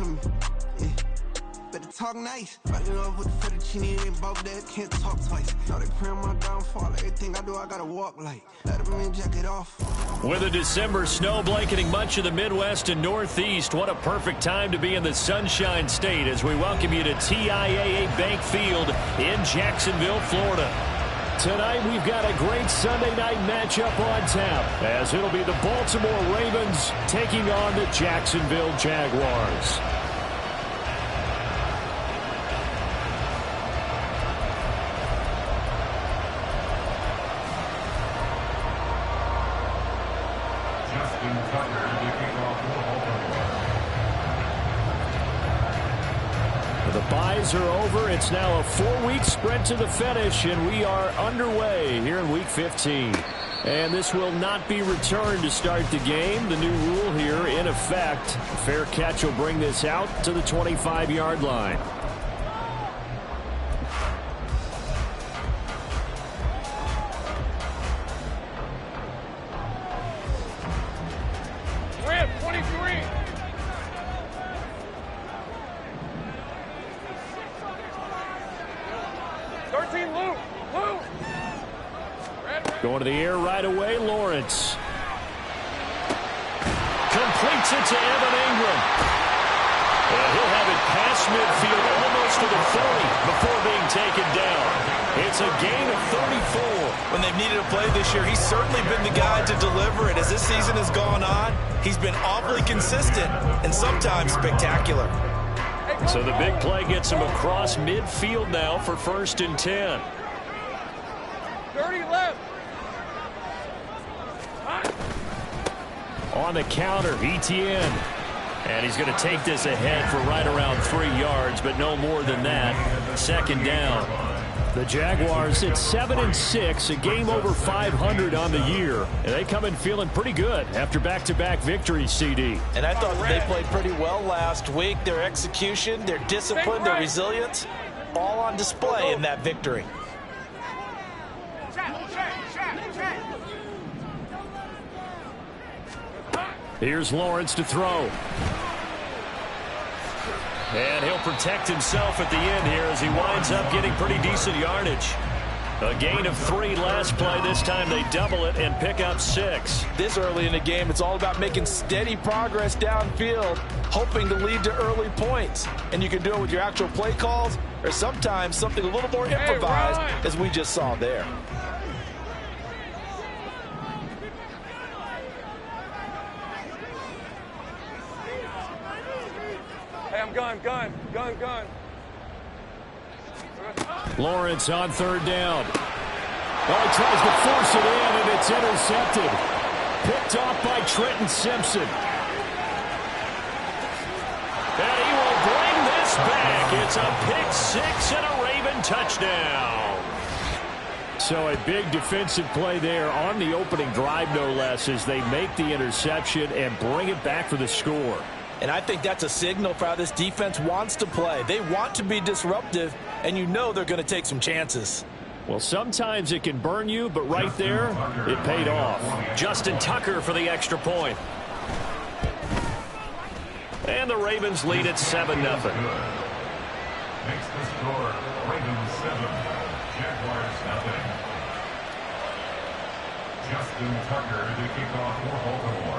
to me. Yeah. Better talk nice. Fucking up with the fettuccine and both that can't talk twice. Know they pray on my downfall. Everything I do, I gotta walk like. Let them in, jacket off. With a December snow blanketing much of the Midwest and Northeast, what a perfect time to be in the Sunshine State as we welcome you to TIAA Bank Field in Jacksonville, Florida. Tonight we've got a great Sunday night matchup on tap as it'll be the Baltimore Ravens taking on the Jacksonville Jaguars. The byes are over. It's now a 4-week sprint to the finish, and we are underway here in Week 15. And this will not be returned to start the game. The new rule here in effect. A fair catch will bring this out to the 25-yard line. Going to the air right away, Lawrence. Completes it to Evan Ingram. And he'll have it past midfield almost to the 30 before being taken down. It's a gain of 34. When they've needed a play this year, he's certainly been the guy to deliver it. As this season has gone on, he's been awfully consistent and sometimes spectacular. So the big play gets him across midfield now for 1st and 10. 30 left. On the counter, Etienne. And he's going to take this ahead for right around 3 yards, but no more than that. 2nd down. The Jaguars at 7-6, a game over 500 on the year. And they come in feeling pretty good after back-to-back victories, CD. And I thought they played pretty well last week. Their execution, their discipline, their resilience, all on display in that victory. Here's Lawrence to throw. And he'll protect himself at the end here as he winds up getting pretty decent yardage. A gain of 3 last play. This time they double it and pick up 6. This early in the game, it's all about making steady progress downfield, hoping to lead to early points. And you can do it with your actual play calls or sometimes something a little more improvised, as we just saw there. Gun. Lawrence on 3rd down. Oh, he tries to force it in, and it's intercepted. Picked off by Trenton Simpson. And he will bring this back. It's a pick 6 and a Raven touchdown. So a big defensive play there on the opening drive, no less, as they make the interception and bring it back for the score. And I think that's a signal for how this defense wants to play. They want to be disruptive, and you know they're going to take some chances. Well, sometimes it can burn you, but right there, it paid off. Justin Tucker for the extra point. And the Ravens lead at 7-0. Makes the score Ravens 7, Jaguars 0. Justin Tucker to kick off for Baltimore.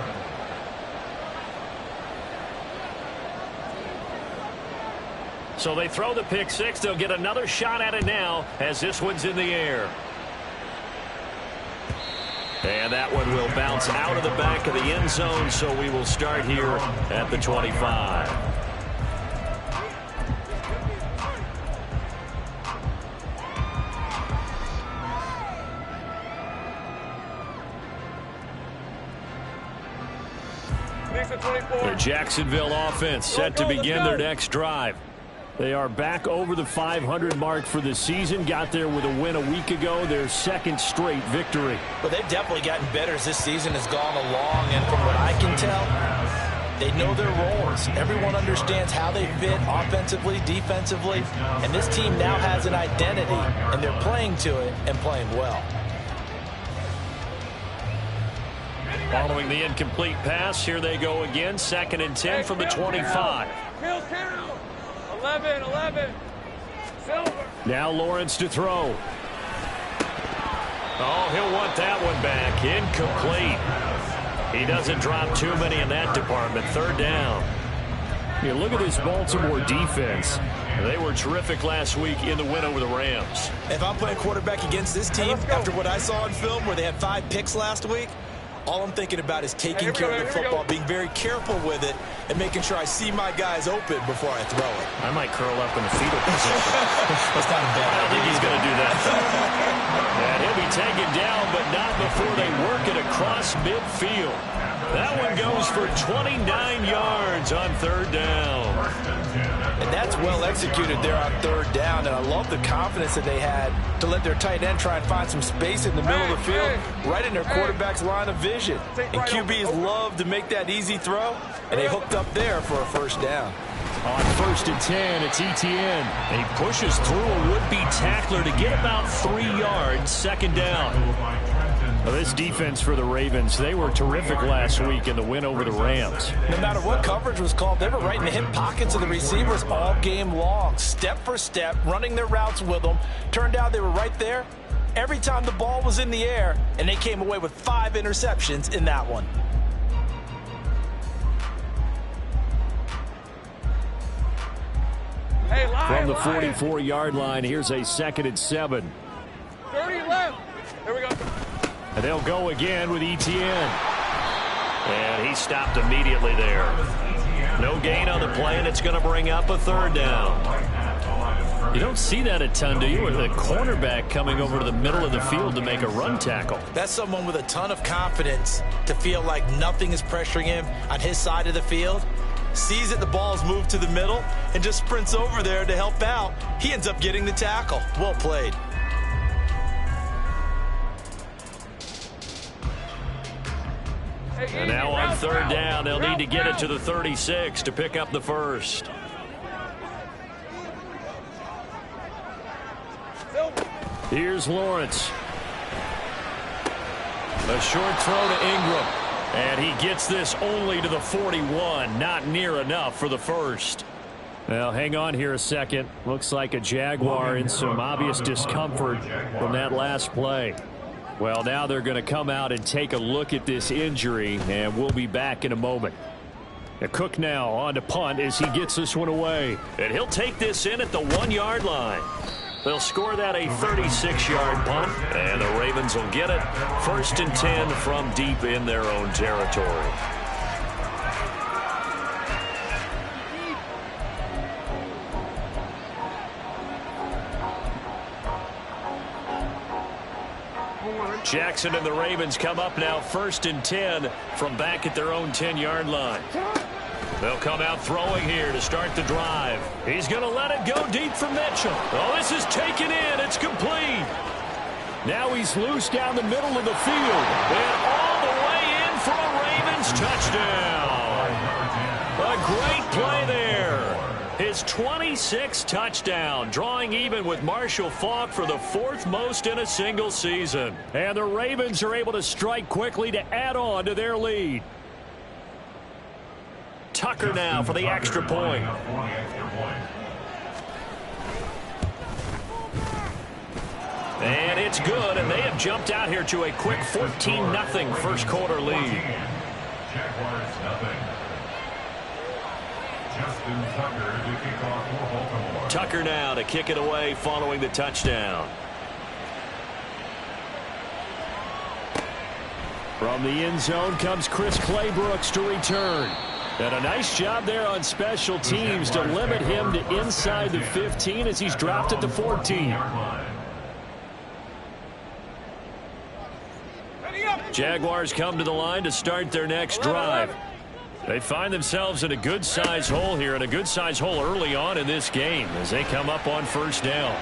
So they throw the pick 6. They'll get another shot at it now as this one's in the air. And that one will bounce out of the back of the end zone, so we will start here at the 25. The Jacksonville offense set to begin their next drive. They are back over the 500 mark for the season. Got there with a win a week ago, their 2nd straight victory. Well, they've definitely gotten better as this season has gone along, and from what I can tell, they know their roles. Everyone understands how they fit offensively, defensively, and this team now has an identity, and they're playing to it and playing well. Following the incomplete pass, here they go again. 2nd and 10 from the 25. Kills count. 11. Silver. Now Lawrence to throw. Oh, he'll want that one back. Incomplete. He doesn't drop too many in that department. 3rd down. You look at this Baltimore defense. They were terrific last week in the win over the Rams. If I'm playing quarterback against this team, after what I saw in film where they had 5 picks last week, all I'm thinking about is taking care of the football, being very careful with it, and making sure I see my guys open before I throw it. I might curl up in the fetal position. That's not a bad idea. I don't think he's going to do that. And he'll be taken down, but not before they work it across midfield. That one goes for 29 yards on 3rd down. And that's well executed there on 3rd down. And I love the confidence that they had to let their tight end try and find some space in the middle of the field, right in their quarterback's line of vision. And QBs love to make that easy throw, and they hooked up there for a 1st down. On 1st and 10, it's Etienne. And he pushes through a would-be tackler to get about 3 yards. 2nd down. Well, this defense for the Ravens, they were terrific last week in the win over the Rams. No matter what coverage was called, they were right in the hip pockets of the receivers all game long, step for step, running their routes with them. Turned out they were right there every time the ball was in the air, and they came away with 5 interceptions in that one. From the 44-yard line, here's a 2nd and 7. 30 left. There we go. And they'll go again with Etienne. And he stopped immediately there. No gain on the play, and it's going to bring up a 3rd down. You don't see that a ton, do you? With a cornerback coming over to the middle of the field to make a run tackle. That's someone with a ton of confidence to feel like nothing is pressuring him on his side of the field. Sees that the ball's moved to the middle and just sprints over there to help out. He ends up getting the tackle. Well played. And now on 3rd down, they'll need to get it to the 36 to pick up the 1st. Here's Lawrence. A short throw to Ingram. And he gets this only to the 41. Not near enough for the 1st. Well, hang on here a second. Looks like a Jaguar in some obvious discomfort from that last play. Well, now they're going to come out and take a look at this injury, and we'll be back in a moment. Cook now on to punt as he gets this one away. And he'll take this in at the 1-yard line. They'll score that a 36-yard punt, and the Ravens will get it. 1st and 10 from deep in their own territory. Jackson and the Ravens come up now 1st and 10 from back at their own 10-yard line. They'll come out throwing here to start the drive. He's going to let it go deep for Mitchell. Oh, this is taken in. It's complete. Now he's loose down the middle of the field. And all the way in for a Ravens touchdown. A great play there. His 26th touchdown, drawing even with Marshall Faulk for the 4th most in a single season. And the Ravens are able to strike quickly to add on to their lead. Tucker now for the extra point. And it's good, and they have jumped out here to a quick 14-0 first quarter lead. Jaguars nothing. Justin Tucker to kick off for Baltimore. Tucker now to kick it away following the touchdown. From the end zone comes Chris Claybrooks to return. And a nice job there on special teams to limit him to inside the 15 as he's dropped at the 14. Jaguars come to the line to start their next drive. They find themselves in a good-sized hole here, and a good-sized hole early on in this game as they come up on 1st down.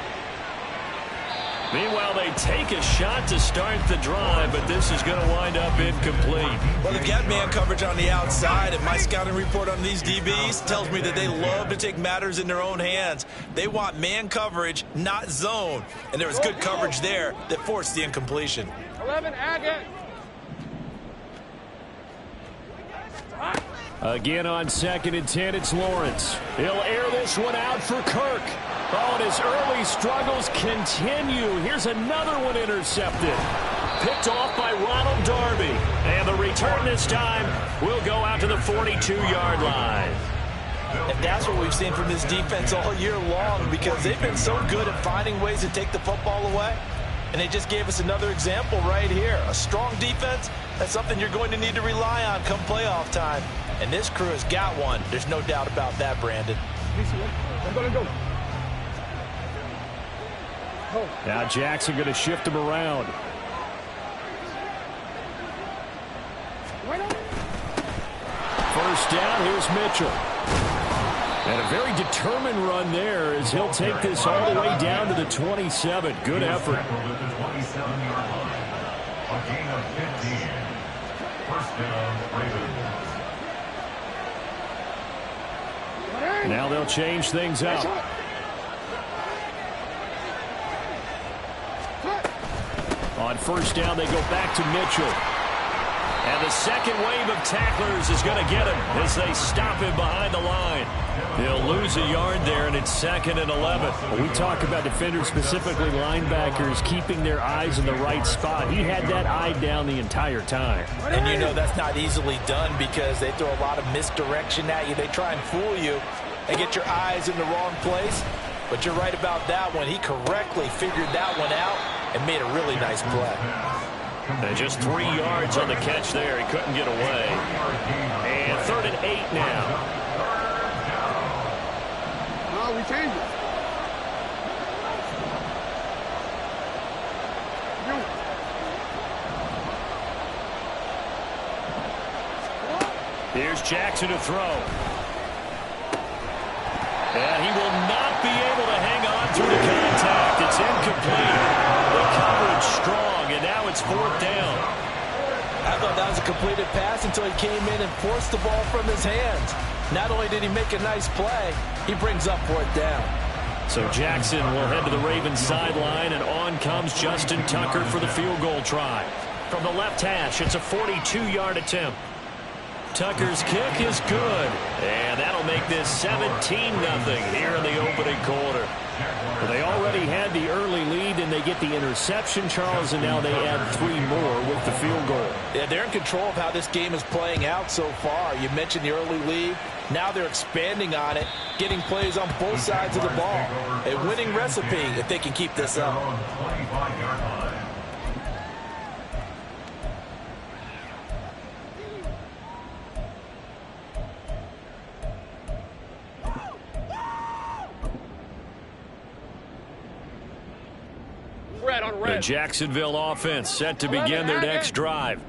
Meanwhile, they take a shot to start the drive, but this is going to wind up incomplete. Well, they've got man coverage on the outside, and my scouting report on these DBs tells me that they love to take matters in their own hands. They want man coverage, not zone. And there was good coverage there that forced the incompletion. 11, Agate. Again on 2nd and 10, it's Lawrence. He'll air this one out for Kirk. Oh, and his early struggles continue. Here's another one intercepted. Picked off by Ronald Darby. And the return this time will go out to the 42-yard line. And that's what we've seen from this defense all year long, because they've been so good at finding ways to take the football away. And they just gave us another example right here. A strong defense, that's something you're going to need to rely on come playoff time. And this crew has got one. There's no doubt about that, Brandon. Now Jackson going to shift him around. First down, here's Mitchell. And a very determined run there as he'll take this all the way down to the 27. Good effort. A gain of 15. First down, Ravens. Now they'll change things up. On first down, they go back to Mitchell. And the second wave of tacklers is going to get him as they stop him behind the line. He'll lose a yard there, and it's 2nd and 11. When we talk about defenders, specifically linebackers, keeping their eyes in the right spot. He had that eye down the entire time. And you know that's not easily done because they throw a lot of misdirection at you. They try and fool you and get your eyes in the wrong place. But you're right about that one. He correctly figured that one out and made a really nice play. And just 3 yards on the catch there. He couldn't get away. And 3rd and 8 now. No, we changed it. Here's Jackson to throw. And he will not be able to hang on through the contact. It's incomplete. The coverage strong, and now it's 4th down. I thought that was a completed pass until he came in and forced the ball from his hands. Not only did he make a nice play, he brings up 4th down. So Jackson will head to the Ravens sideline, and on comes Justin Tucker for the field goal try. From the left hash, it's a 42-yard attempt. Tucker's kick is good, and that'll make this 17-0 here in the opening quarter. Well, they already had the early lead, and they get the interception, Charles, and now they add 3 more with the field goal. Yeah, they're in control of how this game is playing out so far. You mentioned the early lead. Now they're expanding on it, getting plays on both sides of the ball. A winning recipe if they can keep this up. The Jacksonville offense set to begin their next drive.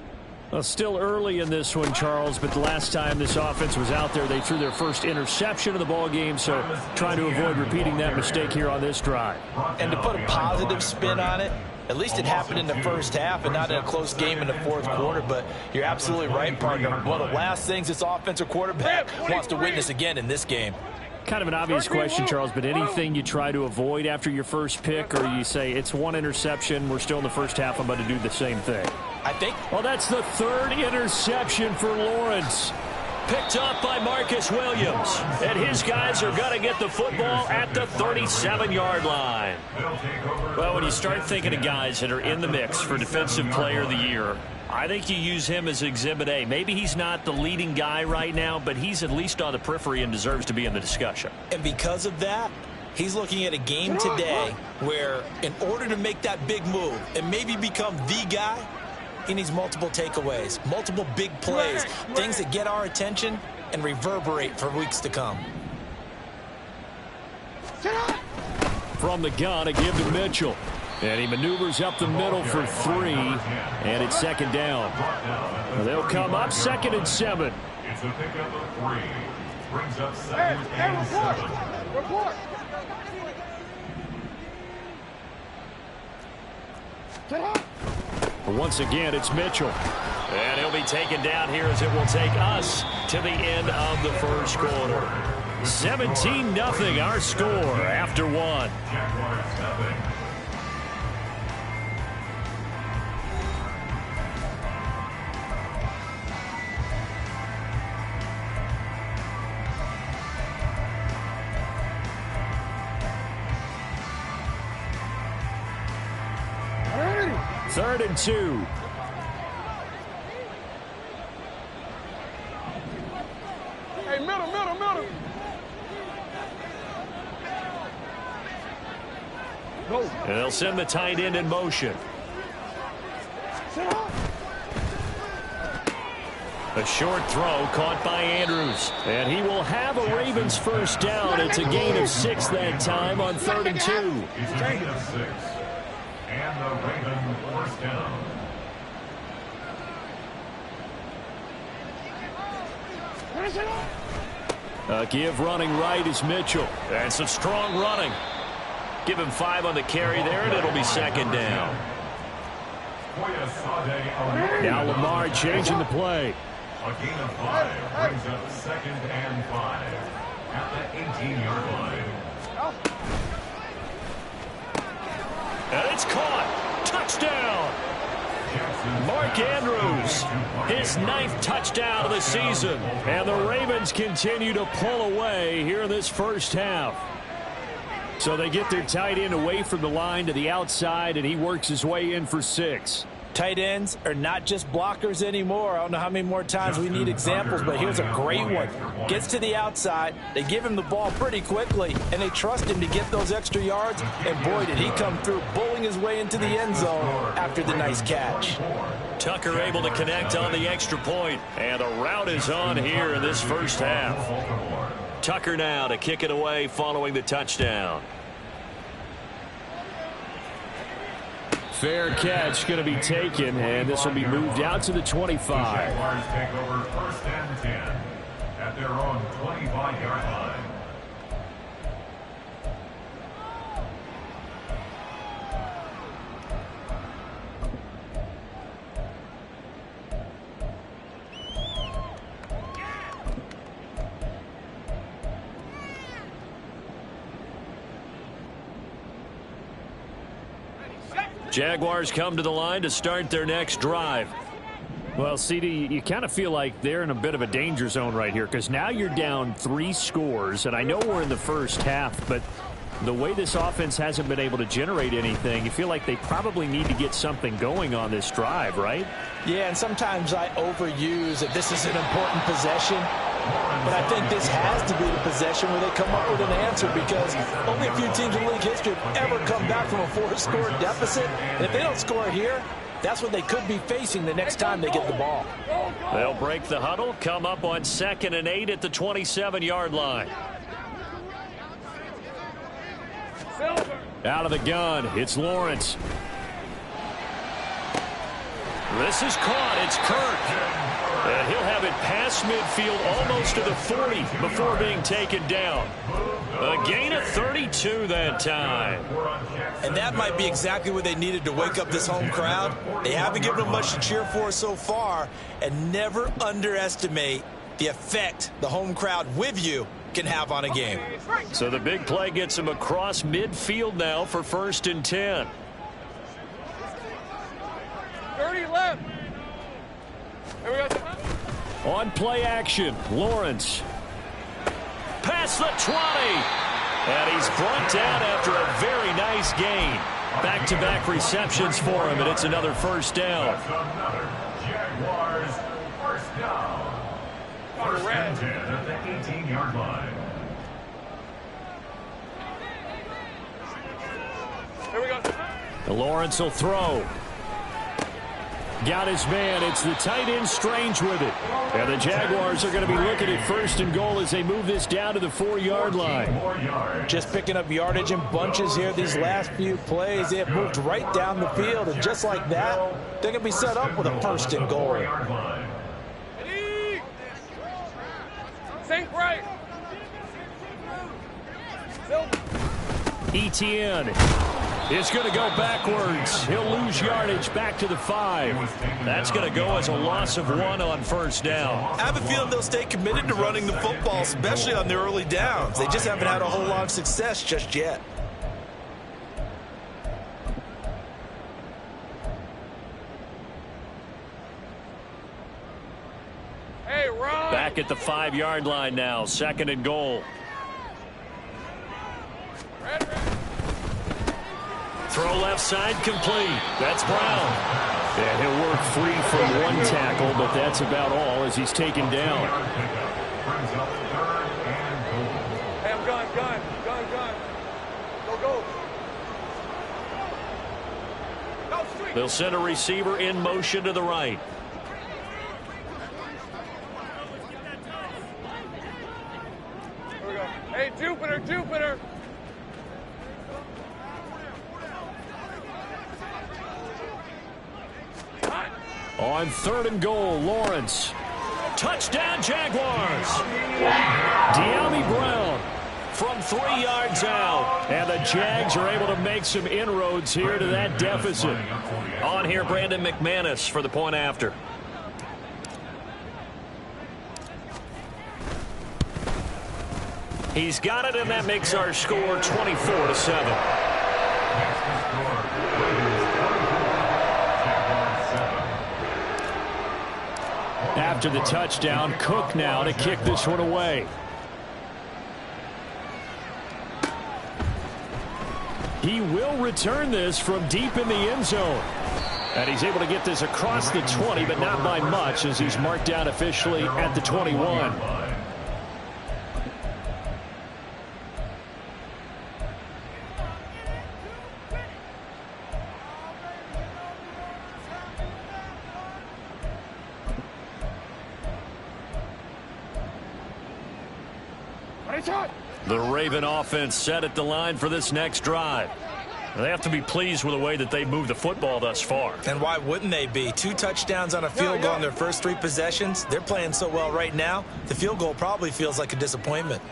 Well, still early in this one, Charles, but the last time this offense was out there, they threw their first interception of the ball game, so trying to avoid repeating that mistake here on this drive. And to put a positive spin on it, at least it happened in the first half and not in a close game in the 4th quarter, but you're absolutely right, partner. One of the last things this offensive quarterback wants to witness again in this game. Kind of an obvious question, Charles, but anything you try to avoid after your first pick, or you say it's 1 interception, we're still in the first half, I'm going to do the same thing? I think. Well, that's the 3rd interception for Lawrence. Picked up by Marcus Williams. And his guys are going to get the football at the 37-yard line. Well, when you start thinking of guys that are in the mix for Defensive Player of the Year, I think you use him as Exhibit A. Maybe he's not the leading guy right now, but he's at least on the periphery and deserves to be in the discussion. And because of that, he's looking at a game today where in order to make that big move and maybe become the guy, he needs multiple takeaways, multiple big plays, things that get our attention and reverberate for weeks to come. From the gun, a give to Mitchell. And he maneuvers up the middle for 3, and it's 2nd down. They'll come up 2nd and 7. It's a pickup of 3. Brings up 2nd and 7. Report. Once again, it's Mitchell. And he'll be taken down here as it will take us to the end of the first quarter. 17-0 our score after 1. Jaguars nothing. 3rd and 2. Hey, middle. Go. And they'll send the tight end in motion. A short throw caught by Andrews. And he will have a Ravens first down. It's a gain of 6 that time on 3rd and 2. It's a gain of 6. And the Ravens first down. A give running right is Mitchell. And some strong running. Give him 5 on the carry there, and it'll be 2nd down. Now Lamar changing the play. A gain of 5 brings up 2nd and 5 at the 18-yard line. And it's caught. Touchdown. Mark Andrews, his 9th touchdown of the season. And the Ravens continue to pull away here in this first half. So they get their tight end away from the line to the outside, and he works his way in for 6. Tight ends are not just blockers anymore. I don't know how many more times we need examples, but here's a great one. Gets to the outside, they give him the ball pretty quickly, and they trust him to get those extra yards, and boy, did he come through, bowling his way into the end zone after the nice catch. Tucker able to connect on the extra point, and the route is on here in this first half. Tucker now to kick it away following the touchdown. Fair catch going to be taken, and this will be moved out to the 25. Jaguars take over 1st and 10 at their own 25-yard line. Jaguars come to the line to start their next drive. Well, CD, you kind of feel like they're in a bit of a danger zone right here because now you're down 3 scores, and I know we're in the first half, but the way this offense hasn't been able to generate anything, you feel like they probably need to get something going on this drive, right? Yeah, and sometimes I overuse that this is an important possession. But I think this has to be the possession where they come up with an answer because only a few teams in league history have ever come back from a 4-score deficit. And if they don't score here, that's what they could be facing the next time they get the ball. They'll break the huddle, come up on 2nd and 8 at the 27-yard line. Out of the gun, it's Lawrence. This is caught. It's Kirk. And he'll have it past midfield almost to the 40 before being taken down. A gain of 32 that time. And that might be exactly what they needed to wake up this home crowd. They haven't given them much to cheer for so far. And never underestimate the effect the home crowd with you can have on a game. So the big play gets him across midfield now for 1st and 10. 30 left. Here we go. On play action, Lawrence. Past the 20. And he's brought down after a very nice gain. Back-to-back receptions for him, and it's another first down. That's another Jaguars first down. 1st and 10 at the 18-yard line. Here we go. Lawrence will throw. Got his man. It's the tight end Strange with it. And the Jaguars are going to be looking at 1st and goal as they move this down to the 4-yard line. Just picking up yardage in bunches here these last few plays. They have moved right down the field, and just like that, they're going to be set up with a 1st and goal. Think right. Etienne is going to go backwards. He'll lose yardage back to the 5. That's going to go as a loss of 1 on 1st down. I have a feeling they'll stay committed to running the football, especially on their early downs. They just haven't had a whole lot of success just yet. Hey, Ron. Back at the 5-yard line now, 2nd and goal. Throw left side complete. That's Brown. And he'll work free from one tackle, but that's about all as he's taken down. Hey, I'm gun. Go. They'll send a receiver in motion to the right. Here we go. Hey, Jupiter. On 3rd and goal, Lawrence. Touchdown, Jaguars. De'Ami Brown from 3 yards out. And the Jags are able to make some inroads here to that deficit. On here, Brandon McManus for the point after. He's got it, and that makes our score 24-7. After the touchdown, Cook now to kick this one away. He will return this from deep in the end zone. And he's able to get this across the 20, but not by much, as he's marked down officially at the 21. The Raven offense set at the line for this next drive. They have to be pleased with the way that they moved the football thus far. And why wouldn't they be? 2 touchdowns on a field goal in their first 3 possessions. They're playing so well right now, the field goal probably feels like a disappointment.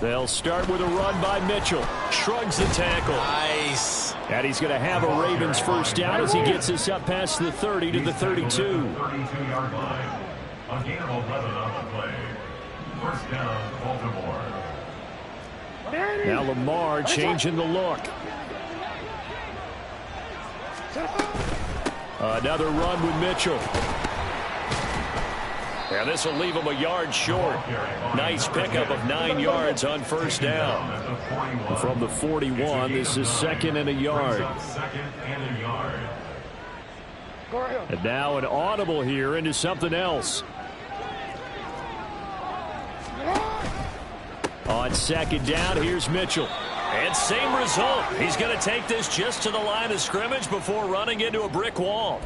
They'll start with a run by Mitchell. Shrugs the tackle. Nice. And he's going to have a Ravens first down as he gets us up past the 30 to the 32. 32-yard line. A gain of 11 on the play. First down, Baltimore. Now Lamar changing the look. Another run with Mitchell. And this will leave him a yard short. Nice pickup of 9 yards on first down. From the 41, this is 2nd and a yard. And now an audible here into something else. On 2nd down, here's Mitchell. And same result. He's going to take this just to the line of scrimmage before running into a brick wall.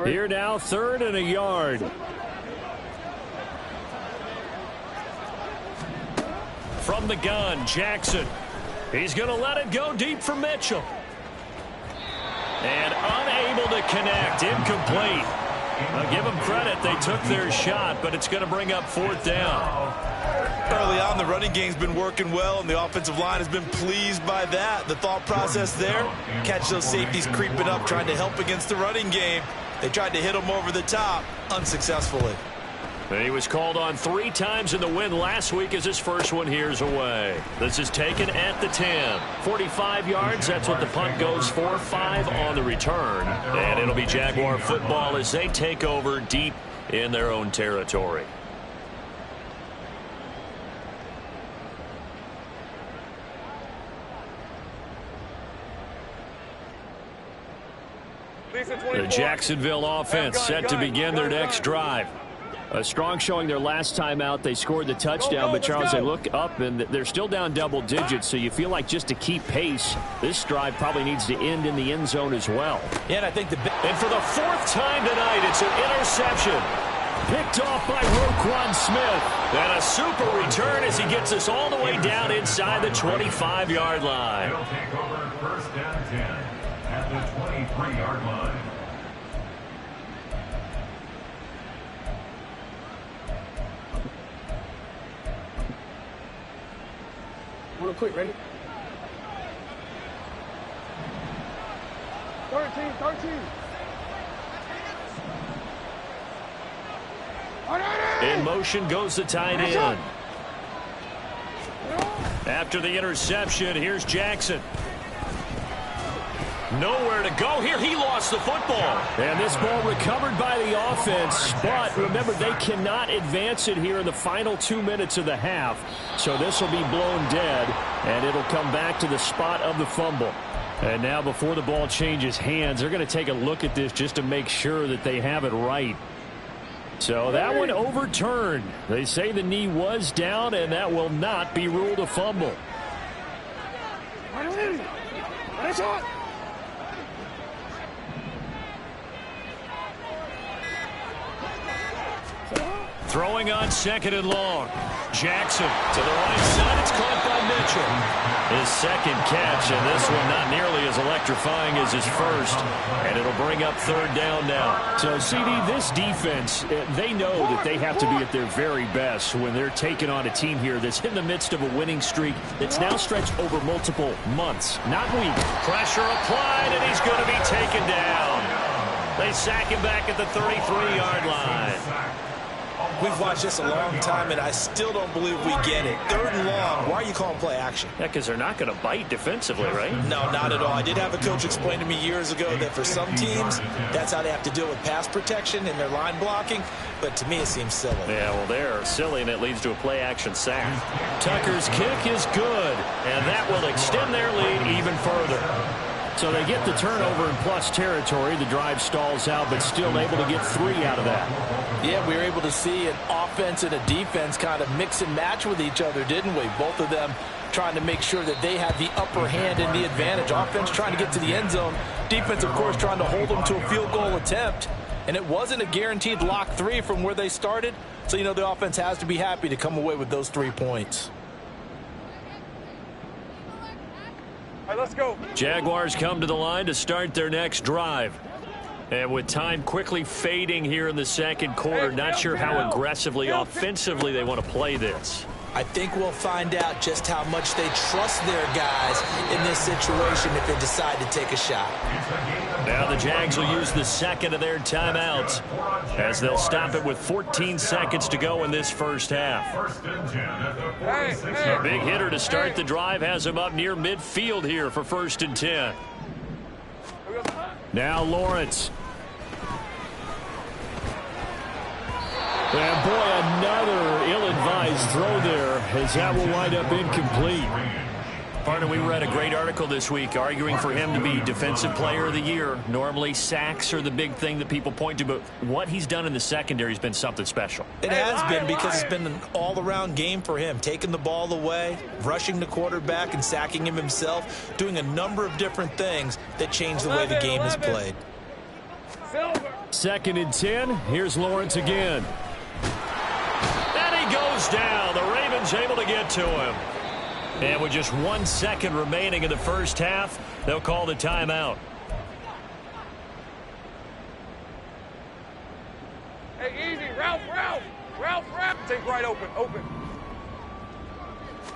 Here now, 3rd and a yard. From the gun, Jackson. He's going to let it go deep for Mitchell. And unable to connect, incomplete. I'll give them credit, they took their shot, but it's going to bring up 4th down. Early on, the running game's been working well, and the offensive line has been pleased by that. The thought process there, catch those safeties creeping up, trying to help against the running game. They tried to hit him over the top, unsuccessfully. And he was called on 3 times in the win last week as his first one here's away. This is taken at the 10. 45 yards, that's what the punt goes for. 5 on the return. And it'll be Jaguar football as they take over deep in their own territory. The Jacksonville offense set to begin their next drive. A strong showing their last time out. They scored the touchdown, but Charles, they look up and they're still down double digits, so you feel like just to keep pace, this drive probably needs to end in the end zone as well. Yeah, and I think and for the 4th time tonight, it's an interception. Picked off by Roquan Smith. And a super return as he gets us all the way down inside the 25-yard line. They'll take over first down 10 at the 23-yard line. Real quick, ready? 13. In motion goes the tight end. After the interception, here's Jackson. Nowhere to go here. He lost the football. And this ball recovered by the offense. But remember, they cannot advance it here in the final 2 minutes of the half. So this will be blown dead, and it'll come back to the spot of the fumble. And now before the ball changes hands, they're going to take a look at this just to make sure that they have it right. So that one overturned. They say the knee was down, and that will not be ruled a fumble. Throwing on 2nd and long. Jackson to the right side. It's caught by Mitchell. His second catch, and this one not nearly as electrifying as his first. And it'll bring up 3rd down now. So, CD, this defense, they know that they have to be at their very best when they're taking on a team here that's in the midst of a winning streak that's now stretched over multiple months, not weeks. Pressure applied, and he's going to be taken down. They sack him back at the 33-yard line. We've watched this a long time, and I still don't believe we get it. 3rd and long. Why are you calling play action? Yeah, because they're not going to bite defensively, right? No, not at all. I did have a coach explain to me years ago that for some teams, that's how they have to deal with pass protection and their line blocking. But to me, it seems silly. Yeah, well, they're silly, and it leads to a play-action sack. Tucker's kick is good, and that will extend their lead even further. So they get the turnover in plus territory. The drive stalls out, but still able to get 3 out of that. Yeah, we were able to see an offense and a defense kind of mix and match with each other, didn't we? Both of them trying to make sure that they had the upper hand and the advantage. Offense trying to get to the end zone. Defense, of course, trying to hold them to a field goal attempt. And it wasn't a guaranteed lock 3 from where they started. So, you know, the offense has to be happy to come away with those 3 points. All right, let's go. Jaguars come to the line to start their next drive. And with time quickly fading here in the second quarter, not sure how aggressively, offensively they want to play this. I think we'll find out just how much they trust their guys in this situation if they decide to take a shot. Now the Jags will use the second of their timeouts as they'll stop it with 14 seconds to go in this first half. A big hitter to start the drive has him up near midfield here for 1st and 10. Now Lawrence. And boy, another ill-advised throw there as that will wind up incomplete. Partner, we read a great article this week arguing for him to be Defensive Player of the Year. Normally, sacks are the big thing that people point to, but what he's done in the secondary has been something special. It has been because it's been an all-around game for him, taking the ball away, rushing the quarterback and sacking him himself, doing a number of different things that change the way the game is played. 2nd and 10. Here's Lawrence again. And he goes down. The Ravens able to get to him. And with just 1 second remaining in the first half, they'll call the timeout. Hey, easy. Ralph. Take right open.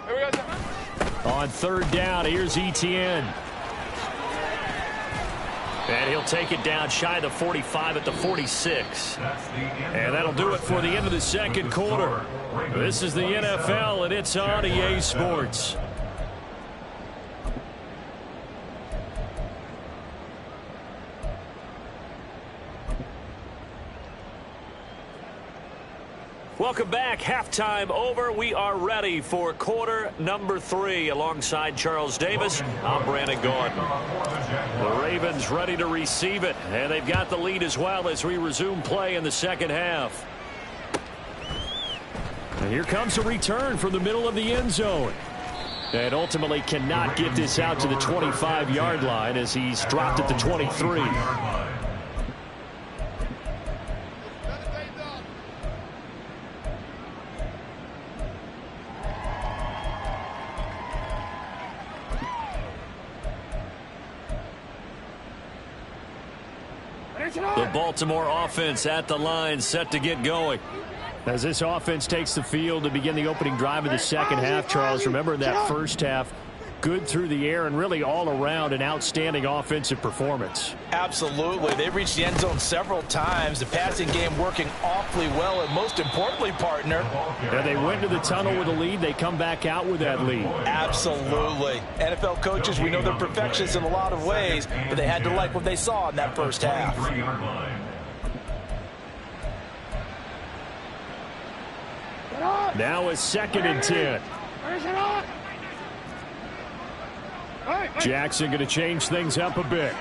Here we go. On 3rd down, here's Etienne. And he'll take it down shy of the 45 at the 46. And that'll do it for the end of the second quarter. This is the NFL, and it's on EA Sports. Welcome back. Halftime over. We are ready for quarter number 3. Alongside Charles Davis, I'm Brandon Gordon. The Ravens ready to receive it, and they've got the lead as well as we resume play in the second half. And here comes a return from the middle of the end zone. And ultimately cannot get this out to the 25-yard line as he's dropped at the 23. The Baltimore offense at the line, set to get going. As this offense takes the field to begin the opening drive of the second half, Charles, remember in that first half, good through the air and really all around an outstanding offensive performance. Absolutely. They reached the end zone several times. The passing game working awfully well, and most importantly, partner. And they went to the tunnel with a lead. They come back out with that lead. Absolutely. NFL coaches, we know they're perfectionists in a lot of ways, but they had to like what they saw in that first half. Now a 2nd and 10. Jackson going to change things up a bit.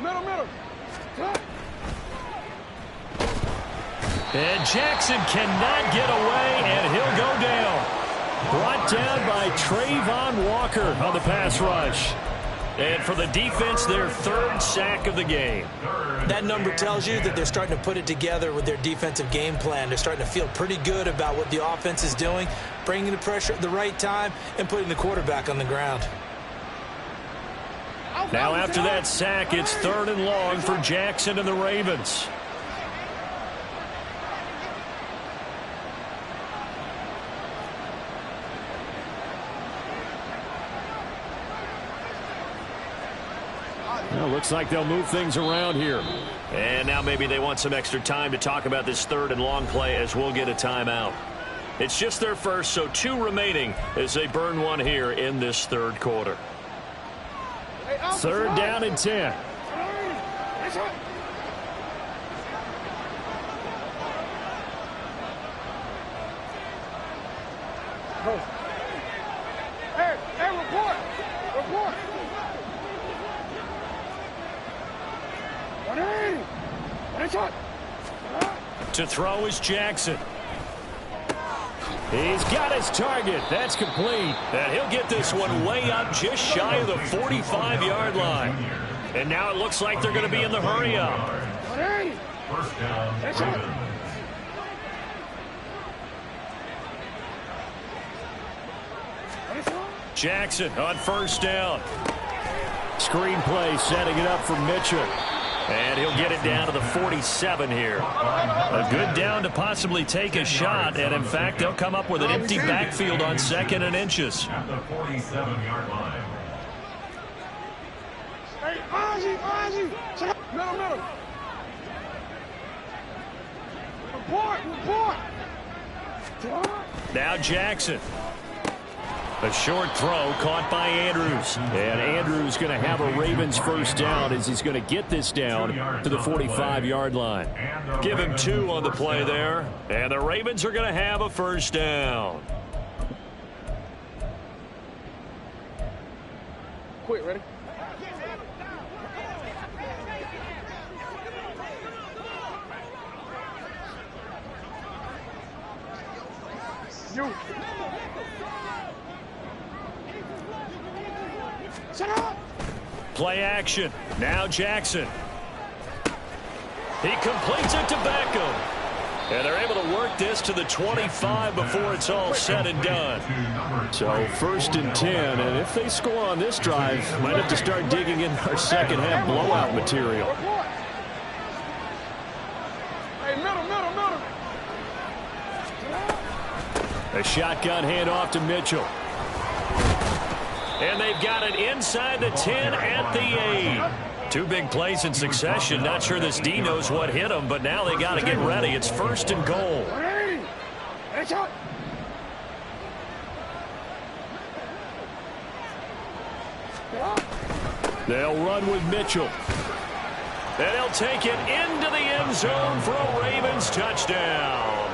Middle. And Jackson cannot get away, and he'll go down. Brought down by Trayvon Walker on the pass rush. And for the defense, their 3rd sack of the game. That number tells you that they're starting to put it together with their defensive game plan. They're starting to feel pretty good about what the offense is doing, bringing the pressure at the right time, and putting the quarterback on the ground. Now after that sack, it's 3rd and long for Jackson and the Ravens. Well, looks like they'll move things around here. And now maybe they want some extra time to talk about this 3rd and long play, as we'll get a timeout. It's just their first, so 2 remaining as they burn one here in this 3rd quarter. 3rd down and 10. Hey, report. To throw is Jackson. He's got his target. That's complete. And he'll get this one way up just shy of the 45-yard line. And now it looks like they're going to be in the hurry-up. First down, Ravens. Jackson on 1st down. Screenplay setting it up for Mitchell. And he'll get it down to the 47 here. A good down to possibly take a shot. And, in fact, they'll come up with an empty backfield on 2nd and inches. At the 47-yard line. Hey, Ozzy. Middle. Report. Now Jackson. A short throw caught by Andrews. And Andrews going to have a Ravens 1st down as he's going to get this down to the 45-yard line. Give him 2 on the play there. And the Ravens are going to have a 1st down. Quick, ready? You. Play action. Now Jackson. He completes it to Beckham. And they're able to work this to the 25 before it's all said and done. So 1st and 10. And if they score on this drive, might have to start digging in our 2nd half blowout material. Hey, middle. A shotgun handoff to Mitchell. And they've got it inside the 10 at the 8. 2 big plays in succession. Not sure this D knows what hit them, but now they got to get ready. It's 1st and goal. They'll run with Mitchell. And he'll take it into the end zone for a Ravens touchdown.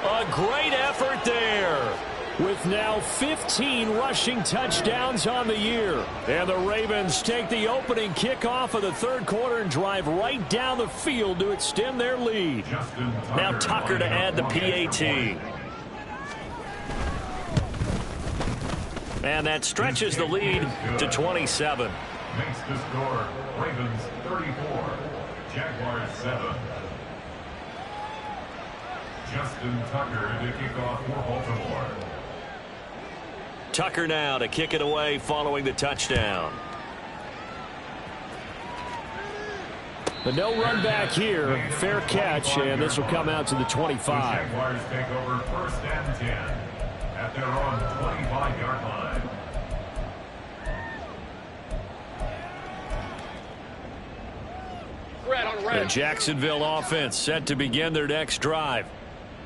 A great effort there. With now 15 rushing touchdowns on the year. And the Ravens take the opening kickoff of the 3rd quarter and drive right down the field to extend their lead. Now Tucker to add the PAT. And that stretches the lead to 27. Makes the score Ravens 34, Jaguars 7. Justin Tucker to kick off for Baltimore. Tucker now to kick it away following the touchdown. But no run back here. Fair catch, and this will come out to the 25. The Jaguars take over 1st and 10 at their own 25-yard line. The Jacksonville offense set to begin their next drive.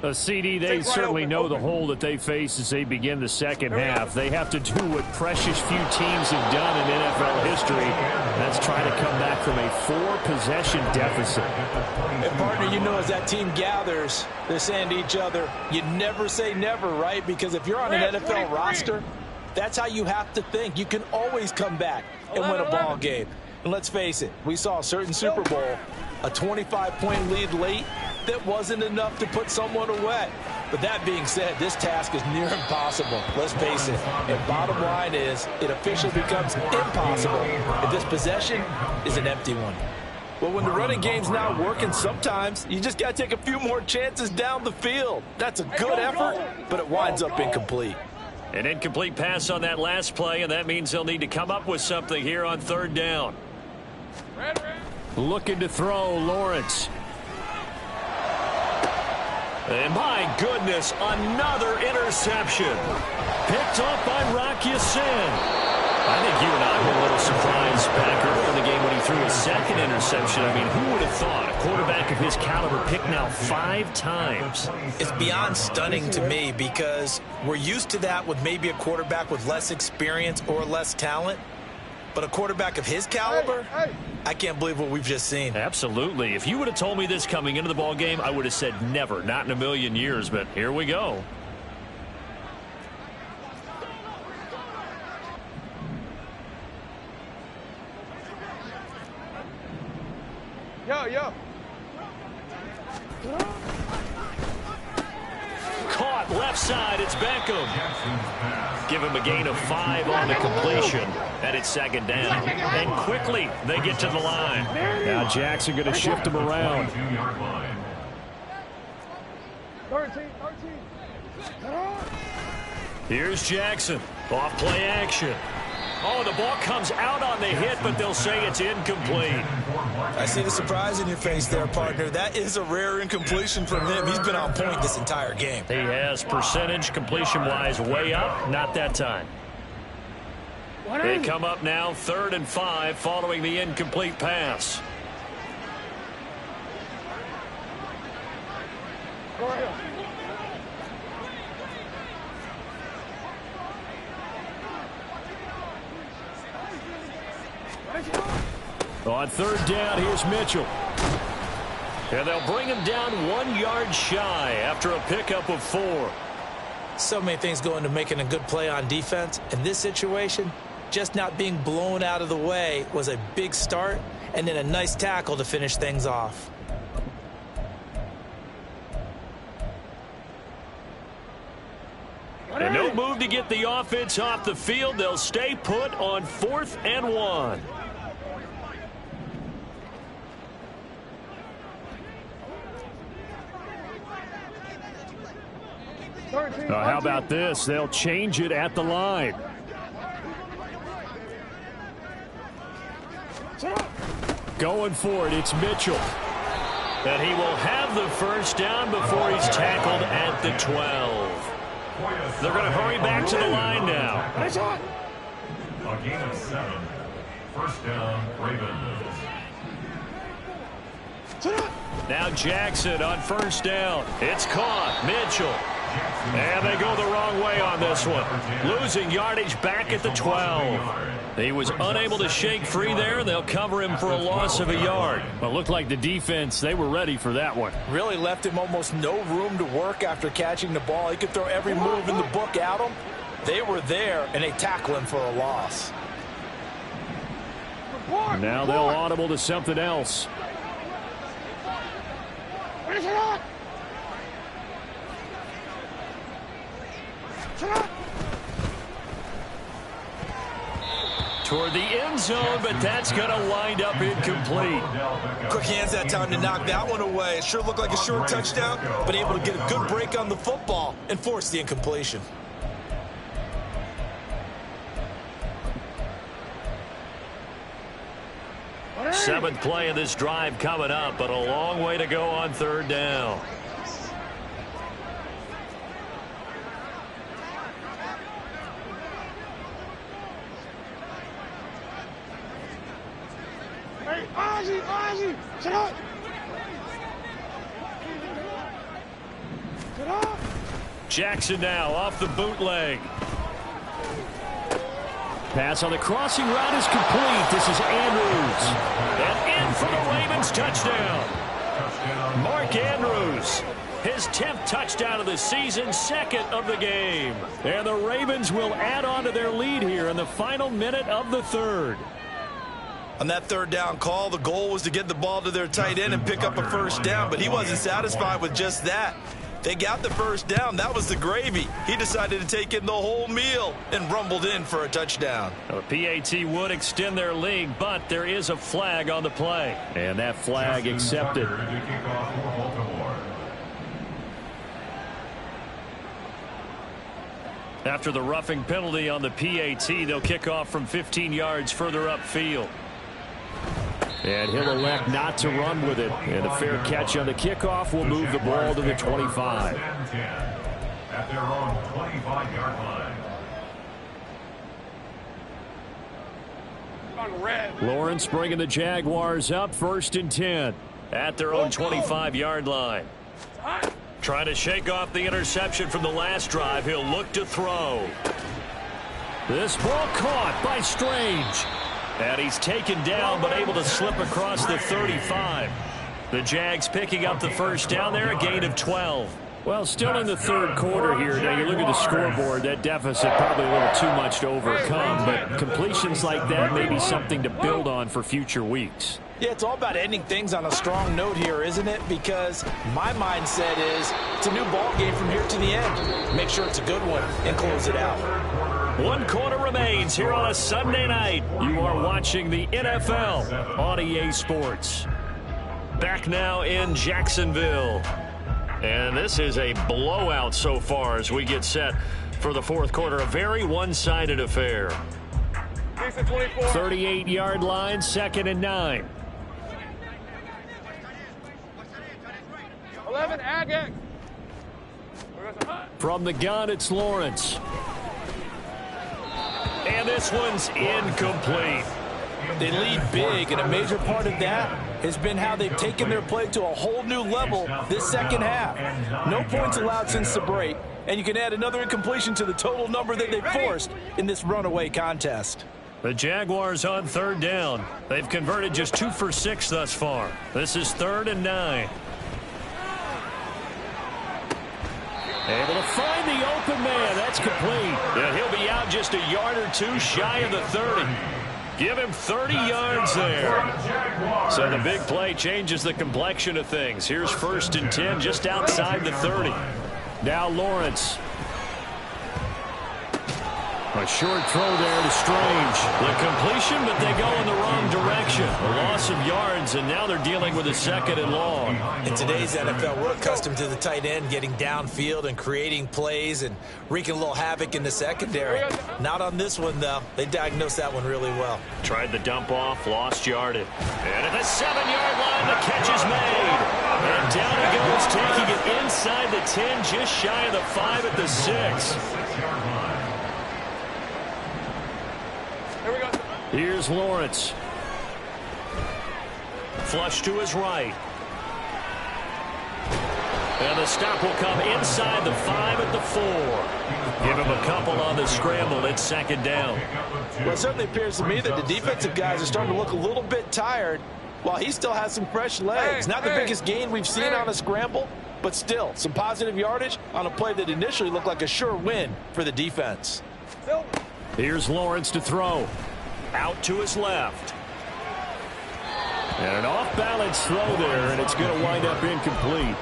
A CD, they certainly know the hole that they face as they begin the second half. They have to do what precious few teams have done in NFL history. That's try to come back from a 4-possession deficit. And partner, you know, as that team gathers, they're saying to each other, you never say never, right? Because if you're on an NFL roster, that's how you have to think. You can always come back and win a ball game. And let's face it, we saw a certain Super Bowl, a 25-point lead late, that wasn't enough to put someone away. But that being said, this task is near impossible. Let's face it. And bottom line is, it officially becomes impossible if this possession is an empty one. Well, when the running game's not working, sometimes you just got to take a few more chances down the field. That's a good effort, but it winds up incomplete. An incomplete pass on that last play, and that means they'll need to come up with something here on 3rd down. Looking to throw, Lawrence. And my goodness, another interception. Picked off by Wk15. I think you and I were a little surprised back earlier in the game when he threw his 2nd interception. I mean, who would have thought a quarterback of his caliber picked now 5 times? It's beyond stunning to me because we're used to that with maybe a quarterback with less experience or less talent. But a quarterback of his caliber, I can't believe what we've just seen. Absolutely. If you would have told me this coming into the ball game, I would have said never, not in a million years. But here we go. Yo. Caught left side. It's Beckham. Give him a gain of 5 on the completion. And it's 2nd down. And quickly they get to the line. Now Jackson going to shift him around. 13. Here's Jackson. Off play action. Oh, the ball comes out on the hit, but they'll say it's incomplete. I see the surprise in your face there, partner. That is a rare incompletion from him. He's been on point this entire game. He has percentage completion-wise way up. Not that time. They come up now 3rd and 5 following the incomplete pass. On 3rd down, here's Mitchell. And they'll bring him down 1 yard shy after a pickup of 4. So many things go into making a good play on defense. In this situation, just not being blown out of the way was a big start, and then a nice tackle to finish things off. And no move to get the offense off the field. They'll stay put on 4th and 1. How about this? They'll change it at the line. Going for it, it's Mitchell. And he will have the 1st down before he's tackled at the 12. They're going to hurry back to the line now. A gain of 7. 1st down, Ravens. Now Jackson on 1st down. It's caught. Mitchell. And they go the wrong way on this one. Losing yardage back at the 12. He was unable to shake free there. They'll cover him for a loss of a yard. Well, it looked like the defense, they were ready for that one. Really left him almost no room to work after catching the ball. He could throw every move in the book at him. They were there, and they tackle him for a loss. Now they'll audible to something else. Toward the end zone, but that's going to wind up incomplete. Quick hands that time to knock that one away. It sure looked like a short touchdown, but able to get a good break on the football and force the incompletion. Seventh play of this drive coming up, but a long way to go on third down. Hey, Ozzy, shut up. Shut up. Jackson now off the bootleg. Pass on the crossing route is complete. This is Andrews. And in for the Ravens touchdown. Mark Andrews, his 10th touchdown of the season, second of the game. And the Ravens will add on to their lead here in the final minute of the third. On that third down call, the goal was to get the ball to their tight end and pick up a first down, but he wasn't satisfied with just that. They got the first down. That was the gravy. He decided to take in the whole meal and rumbled in for a touchdown. A PAT would extend their lead, but there is a flag on the play. And that flag accepted. After the roughing penalty on the PAT, they'll kick off from 15 yards further upfield. And he'll elect not to run with it. And a fair catch on the kickoff will move the ball to the 25. At their own 25-yard line. On red. Lawrence bringing the Jaguars up 1st and 10 at their own 25-yard line. Trying to shake off the interception from the last drive. He'll look to throw. This ball caught by Strange. And he's taken down but able to slip across the 35. The Jags picking up the first down there, a gain of 12. Well, still in the third quarter here. Now, you look at the scoreboard, that deficit probably a little too much to overcome. But completions like that may be something to build on for future weeks. Yeah, it's all about ending things on a strong note here, isn't it? Because my mindset is it's a new ball game from here to the end. Make sure it's a good one and close it out. 1 quarter remains here on a Sunday night. You are watching the NFL on EA Sports. Back now in Jacksonville. And this is a blowout so far as we get set for the fourth quarter. A very one-sided affair. 38-yard line, 2nd and 9. 11, Agate. From the gun, it's Lawrence. And this one's incomplete. They lead big, and a major part of that has been how they've taken their play to a whole new level this second half. No points allowed since the break, and you can add another incompletion to the total number that they forced in this runaway contest. The Jaguars on third down. They've converted just 2 for 6 thus far. This is 3rd and 9. Able to find the open man. That's complete. And he'll be out just a yard or two shy of the 30. Give him 30 yards there. So the big play changes the complexion of things. Here's 1st and 10 just outside the 30. Now Lawrence. A short throw there to Strange. The completion, but they go in the wrong direction. A loss of yards, and now they're dealing with a 2nd and long. In today's NFL, we're accustomed to the tight end getting downfield and creating plays and wreaking a little havoc in the secondary. Not on this one, though. They diagnosed that one really well. Tried the dump off, lost yardage. And at the 7-yard line, the catch is made. And down he goes, taking it inside the 10, just shy of the 5 at the 6. Here's Lawrence. Flush to his right. And the stop will come inside the 5 at the 4. Give him a couple on the scramble. It's 2nd down. Well, it certainly appears to me that the defensive guys are starting to look a little bit tired while he still has some fresh legs. Not the biggest gain we've seen on a scramble, but still some positive yardage on a play that initially looked like a sure win for the defense. Here's Lawrence to throw. Out to his left. And an off-balance throw there, and it's going to wind up incomplete.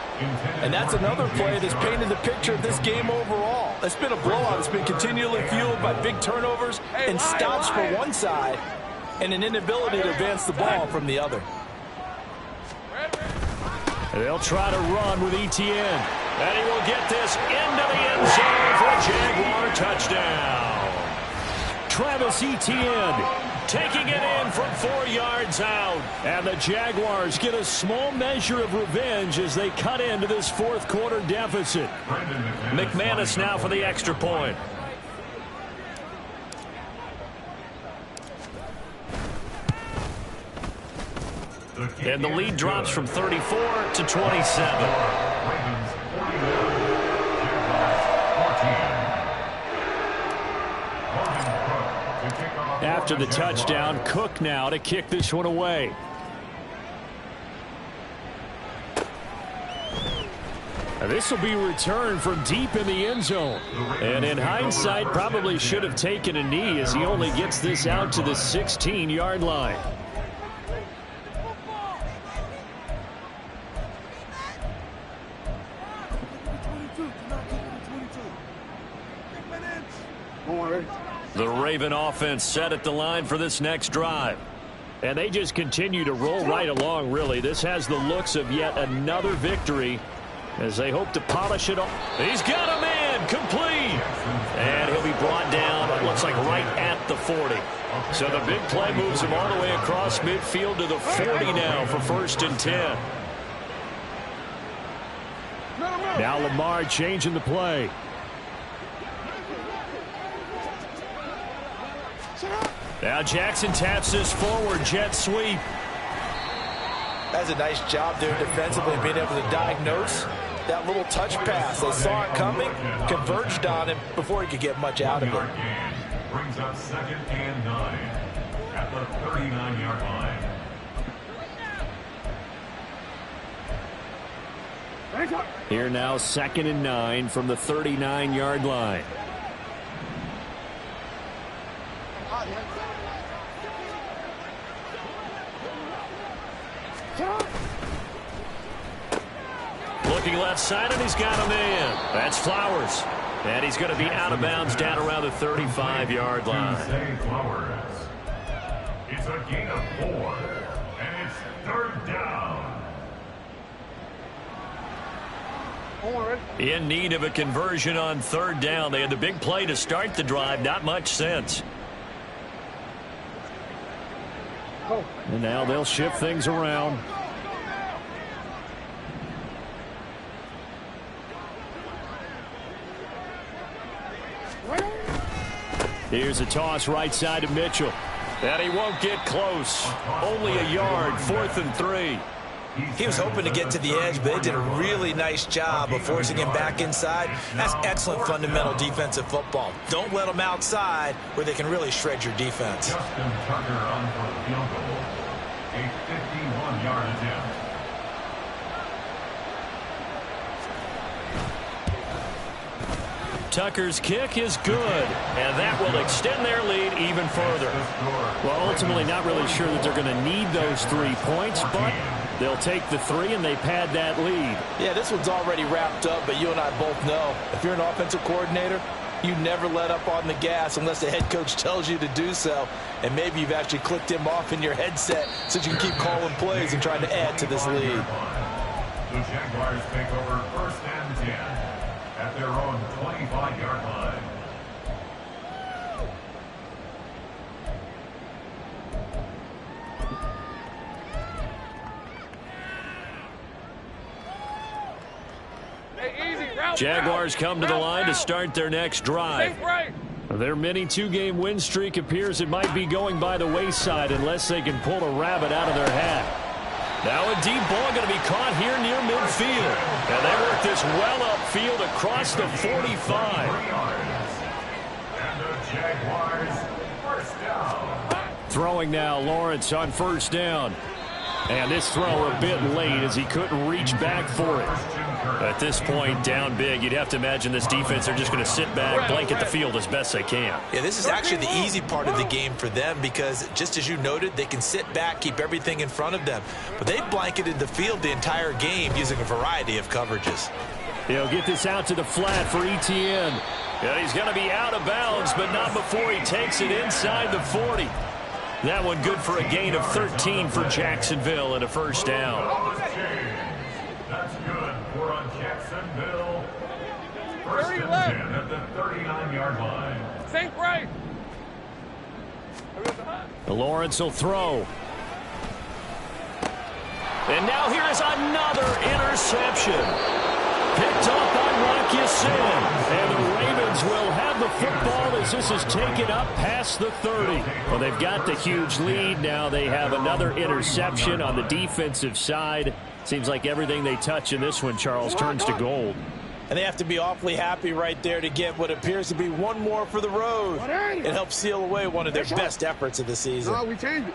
And that's another play that's painted the picture of this game overall. It's been a blowout. It's been continually fueled by big turnovers and stops for one side and an inability to advance the ball from the other. They'll try to run with Etienne. And he will get this into the end zone for a Jaguar touchdown. Travis Etienne taking it in from 4 yards out. And the Jaguars get a small measure of revenge as they cut into this fourth quarter deficit. McManus now for the extra point. And the lead drops from 34 to 27. After the touchdown, Cook now to kick this one away. This will be returned from deep in the end zone. And in hindsight, probably should have taken a knee as he only gets this out to the 16-yard line. The Raven offense set at the line for this next drive. And they just continue to roll right along, really. This has the looks of yet another victory as they hope to polish it off. He's got a man complete. And he'll be brought down, it looks like right at the 40. So the big play moves him all the way across midfield to the 40 now for 1st and 10. Now Lamar changing the play. Now Jackson taps this forward jet sweep. That's a nice job there defensively, being able to diagnose that little touch pass. They saw it coming, converged on him before he could get much out of it. Brings up 2nd and 9 at the 39-yard line. Here now 2nd and 9 from the 39-yard line. Looking left side, and he's got a man. That's Flowers. And he's going to be out of bounds down around the 35-yard line. Flowers. It's a gain of 4, and it's 3rd down. In need of a conversion on 3rd down. They had the big play to start the drive. Not much sense. And now they'll shift things around. Here's a toss right side to Mitchell. And he won't get close. Only a yard, 4th and 3. He was hoping to get to the edge, but they did a really nice job of forcing him back inside. That's excellent fundamental defensive football. Don't let them outside where they can really shred your defense. Justin Tucker on for the field goal. A 51-yard attempt. Tucker's kick is good, and that will extend their lead even further. Well, ultimately not really sure that they're going to need those 3 points, but they'll take the 3 and they pad that lead. Yeah, this one's already wrapped up, but you and I both know if you're an offensive coordinator, you never let up on the gas unless the head coach tells you to do so. And maybe you've actually clicked him off in your headset so you can keep calling plays and trying to add to this lead. The Jaguars take over 1st and 10 at their own 25-yard line. Jaguars come to the line to start their next drive. Their mini 2-game win streak appears it might be going by the wayside unless they can pull a rabbit out of their hat. Now a deep ball going to be caught here near midfield. And they work this well upfield across the 45. And the Jaguars, 1st down. Throwing now, Lawrence on 1st down. And this throw a bit late as he couldn't reach back for it. At this point, down big, you'd have to imagine this defense are just going to sit back, blanket the field as best they can. Yeah, this is actually the easy part of the game for them because, just as you noted, they can sit back, keep everything in front of them. But they've blanketed the field the entire game using a variety of coverages. He'll get this out to the flat for Etienne. And he's going to be out of bounds, but not before he takes it inside the 40. That one good for a gain of 13 for Jacksonville and a 1st down. That's good for a Jacksonville. 1st and 10 at the 39-yard line. Think right. Lawrence will throw. And now here is another interception. Picked off by Wk15. And the Ravens will have the football as this is taken up past the 30. Well, they've got the huge lead. Now they have another interception on the defensive side. Seems like everything they touch in this one, Charles, turns to gold. And they have to be awfully happy right there to get what appears to be one more for the road. It helps seal away one of their best efforts of the season. No, we changed it.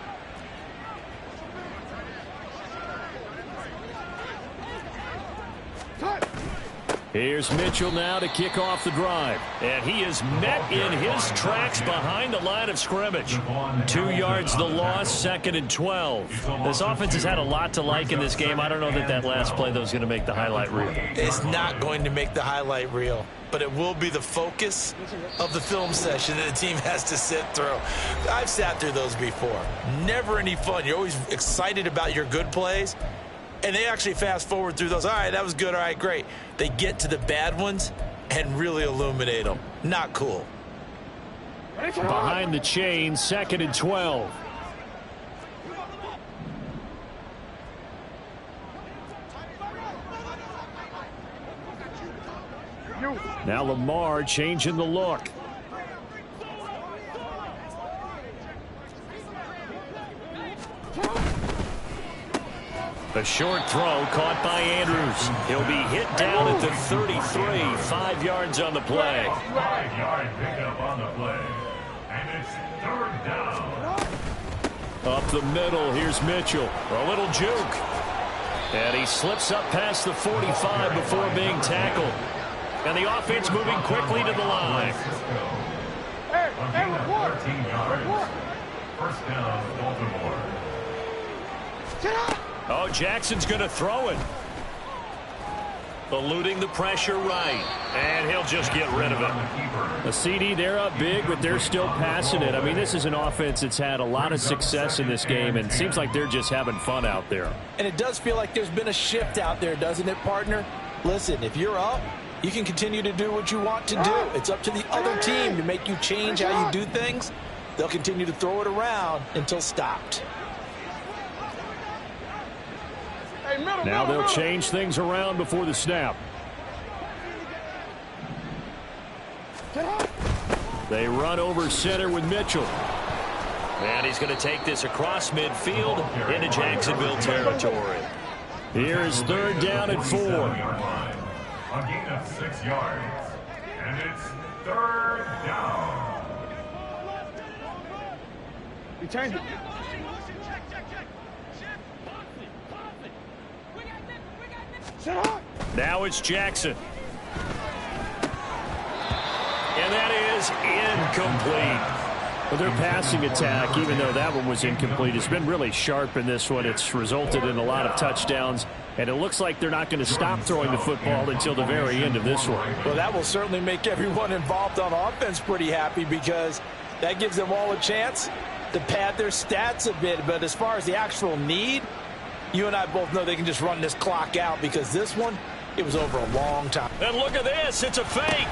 Here's Mitchell now to kick off the drive. And he is met in his tracks behind the line of scrimmage. 2 yards the loss, 2nd and 12. This offense has had a lot to like in this game. I don't know that last play, though, is going to make the highlight reel. It's not going to make the highlight reel, but it will be the focus of the film session that the team has to sit through. I've sat through those before. Never any fun. You're always excited about your good plays. And they actually fast forward through those. All right, that was good. All right, great. They get to the bad ones and really illuminate them. Not cool. Behind the chain, 2nd and 12. Now Lamar changing the look. A short throw caught by Andrews. He'll be hit down at the 33. 5 yards on the play. 5-yard pickup on the play. And it's 3rd down. Up the middle, here's Mitchell. A little juke. And he slips up past the 45 before being tackled. And the offense moving quickly to the line. Hey, report. 13 yards. 1st down, Baltimore. Oh, Jackson's going to throw it. Eluding the pressure right. And he'll just get rid of it. A CD, they're up big, but they're still passing it. I mean, this is an offense that's had a lot of success in this game, and it seems like they're just having fun out there. And it does feel like there's been a shift out there, doesn't it, partner? Listen, if you're up, you can continue to do what you want to do. It's up to the other team to make you change how you do things. They'll continue to throw it around until stopped. Now they'll change things around before the snap. They run over center with Mitchell. And he's going to take this across midfield into Jacksonville territory. Here is 3rd down and 4. A gain of 6 yards. And it's 3rd down. We changed it. Now it's Jackson. And that is incomplete. Well, their passing attack, even though that one was incomplete, has been really sharp in this one. It's resulted in a lot of touchdowns, and it looks like they're not going to stop throwing the football until the very end of this one. Well, that will certainly make everyone involved on offense pretty happy because that gives them all a chance to pad their stats a bit. But as far as the actual need, you and I both know they can just run this clock out because this one, it was over a long time. And look at this. It's a fake.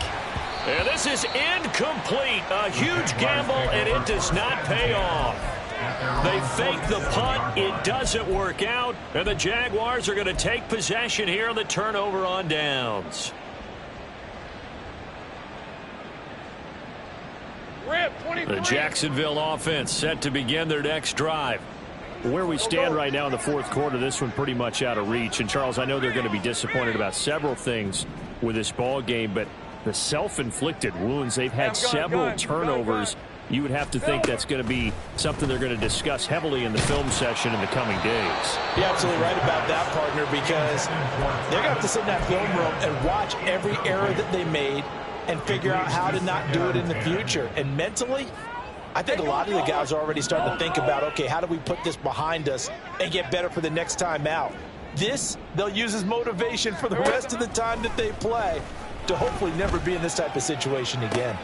And this is incomplete. A huge gamble, and it does not pay off. They fake the punt. It doesn't work out. And the Jaguars are going to take possession here on the turnover on downs. The Jacksonville offense set to begin their next drive. Where we stand right now in the 4th quarter, this one pretty much out of reach. And, Charles, I know they're going to be disappointed about several things with this ball game, but the self-inflicted wounds, they've had several turnovers. You would have to think that's going to be something they're going to discuss heavily in the film session in the coming days. You're absolutely right about that, partner, because they're going to have to sit in that film room and watch every error that they made and figure out how to not do it in the future. And mentally, I think a lot of the guys are already starting to think about, okay, how do we put this behind us and get better for the next time out? This, they'll use as motivation for the rest of the time that they play to hopefully never be in this type of situation again.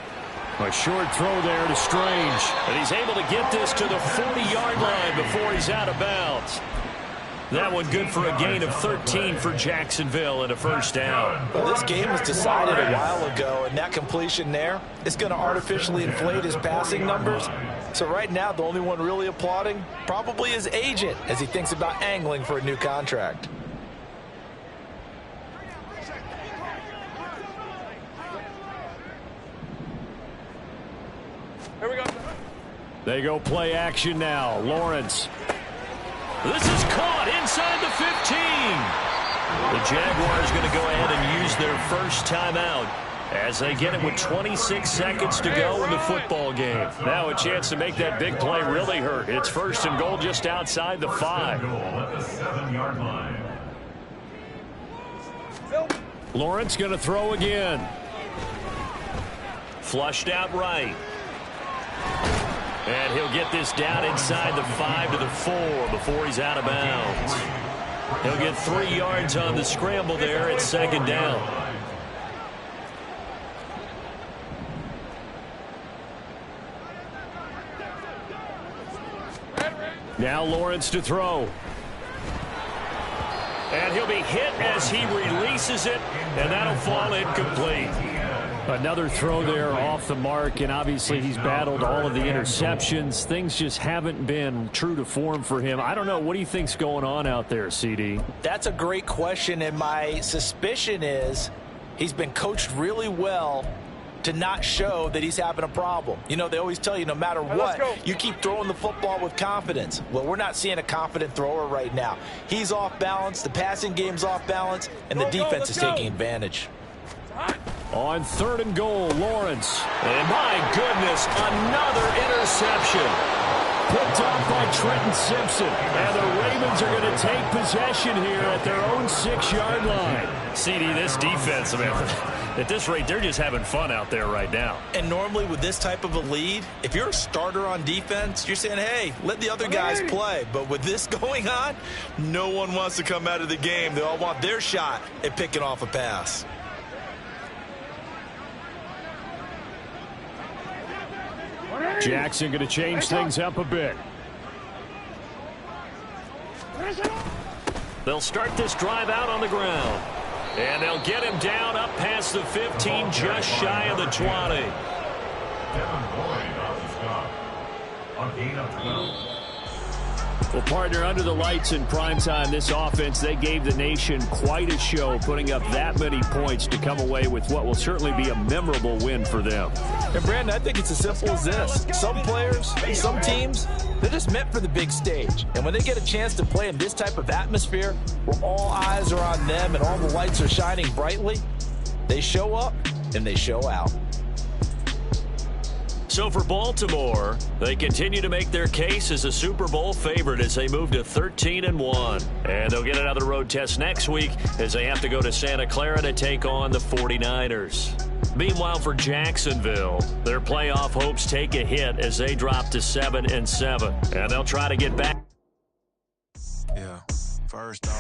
A short throw there to Strange, and he's able to get this to the 40-yard line before he's out of bounds. That one good for a gain of 13 for Jacksonville and a first down. Well, this game was decided a while ago, and that completion there is going to artificially inflate his passing numbers. So right now, the only one really applauding probably his agent as he thinks about angling for a new contract. Here we go. They go play action now. Lawrence. This is caught inside the 15. The Jaguars going to go ahead and use their first timeout as they get it with 26 seconds to go in the football game. Now a chance to make that big play really hurt. It's first and goal just outside the 5. Goal at the 7-yard line. Lawrence going to throw again. Flushed out right. And he'll get this down inside the 5 to the 4 before he's out of bounds. He'll get 3 yards on the scramble there at second down. Now Lawrence to throw. And he'll be hit as he releases it, and that'll fall incomplete. Another throw there off the mark, and obviously he's battled all of the interceptions. Things just haven't been true to form for him. I don't know. What do you think's going on out there, CD? That's a great question, and my suspicion is he's been coached really well to not show that he's having a problem. You know, they always tell you no matter what, you keep throwing the football with confidence. Well, we're not seeing a confident thrower right now. He's off balance, the passing game's off balance, and the defense is taking advantage. On 3rd and goal, Lawrence. And my goodness, another interception. Picked off by Trenton Simpson. And the Ravens are going to take possession here at their own 6-yard line. CD, this defense, man, at this rate, they're just having fun out there right now. And normally with this type of a lead, if you're a starter on defense, you're saying, hey, let the other guys play. But with this going on, no one wants to come out of the game. They all want their shot at picking off a pass. Jackson going to change things up a bit. They'll start this drive out on the ground. And they'll get him down up past the 15, just shy of the 20. Devin Boyd off the stop. A gain of 12. Well, partner, under the lights in primetime, this offense, they gave the nation quite a show, putting up that many points to come away with what will certainly be a memorable win for them. And, Brandon, I think it's as simple as this. Some players, some teams, they're just meant for the big stage. And when they get a chance to play in this type of atmosphere, where all eyes are on them and all the lights are shining brightly, they show up and they show out. So for Baltimore, they continue to make their case as a Super Bowl favorite as they move to 13-1. And they'll get another road test next week as they have to go to Santa Clara to take on the 49ers. Meanwhile, for Jacksonville, their playoff hopes take a hit as they drop to 7-7. And they'll try to get back. Yeah, first off.